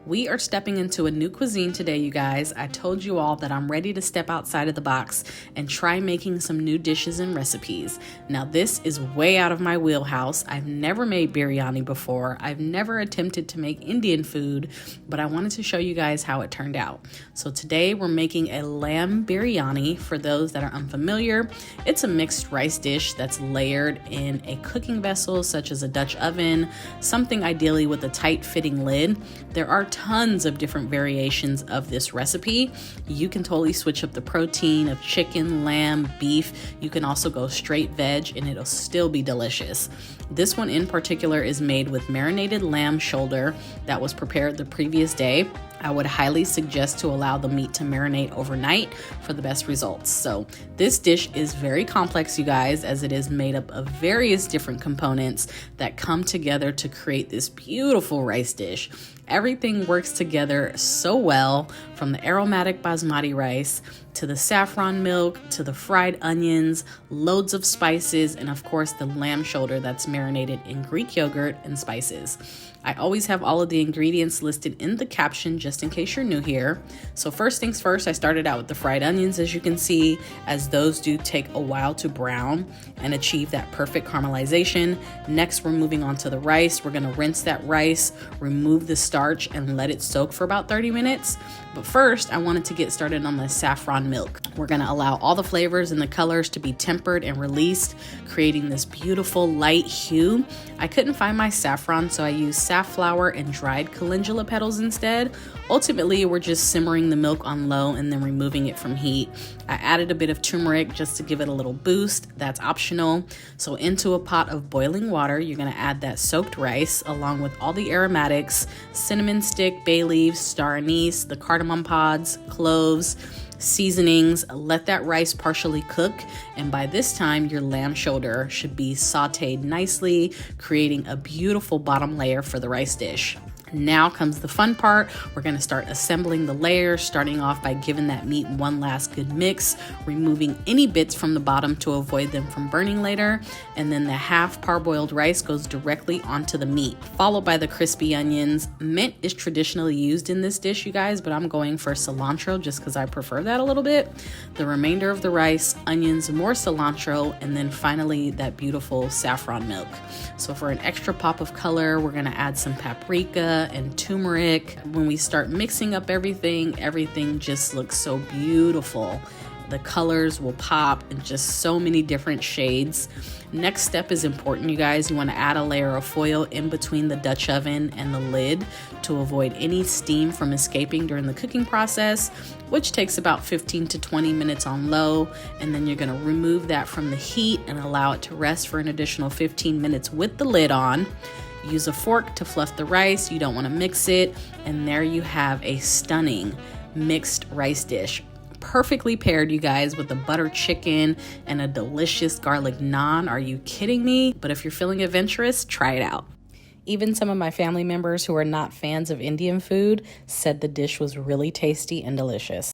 We are stepping into a new cuisine today, you guys. I told you all that I'm ready to step outside of the box and try making some new dishes and recipes. Now, this is way out of my wheelhouse. I've never made biryani before. I've never attempted to make Indian food, but I wanted to show you guys how it turned out. So today we're making a lamb biryani. For those that are unfamiliar, it's a mixed rice dish that's layered in a cooking vessel such as a Dutch oven, something ideally with a tight fitting lid. There are tons of different variations of this recipe. You can totally switch up the protein of chicken, lamb, beef. You can also go straight veg and it'll still be delicious. This one in particular is made with marinated lamb shoulder that was prepared the previous day. I would highly suggest to allow the meat to marinate overnight for the best results. So this dish is very complex, you guys, as it is made up of various different components that come together to create this beautiful rice dish. Everything works together so well, from the aromatic basmati rice to the saffron milk to the fried onions, loads of spices, and of course the lamb shoulder that's marinated in Greek yogurt and spices. I always have all of the ingredients listed in the caption just in case you're new here. So first things first, I started out with the fried onions, as you can see, as those do take a while to brown and achieve that perfect caramelization. Next, we're moving on to the rice. We're gonna rinse that rice, remove the starch, and let it soak for about 30 minutes. But first, I wanted to get started on the saffron milk. We're gonna allow all the flavors and the colors to be tempered and released, creating this beautiful light hue. I couldn't find my saffron, so I used safflower and dried calendula petals instead. Ultimately, we're just simmering the milk on low and then removing it from heat. I added a bit of turmeric just to give it a little boost. That's optional. So into a pot of boiling water, you're gonna add that soaked rice along with all the aromatics, cinnamon stick, bay leaves, star anise, the cardamom pods, cloves, seasonings. Let that rice partially cook, and by this time your lamb shoulder should be sauteed nicely, creating a beautiful bottom layer for the rice dish. Now comes the fun part. We're going to start assembling the layers, starting off by giving that meat one last good mix, removing any bits from the bottom to avoid them from burning later, and then the half parboiled rice goes directly onto the meat, followed by the crispy onions. Mint is traditionally used in this dish, you guys, but I'm going for cilantro just because I prefer that a little bit. The remainder of the rice, onions, more cilantro, and then finally that beautiful saffron milk. So for an extra pop of color, we're going to add some paprika and turmeric. When we start mixing up everything just looks so beautiful. The colors will pop in just so many different shades. Next step is important, you guys. You want to add a layer of foil in between the Dutch oven and the lid to avoid any steam from escaping during the cooking process, which takes about 15 to 20 minutes on low. And then you're going to remove that from the heat and allow it to rest for an additional 15 minutes with the lid on. Use a fork to fluff the rice. You don't want to mix it. And there you have a stunning mixed rice dish. Perfectly paired, you guys, with a butter chicken and a delicious garlic naan. Are you kidding me? But if you're feeling adventurous, try it out. Even some of my family members who are not fans of Indian food said the dish was really tasty and delicious.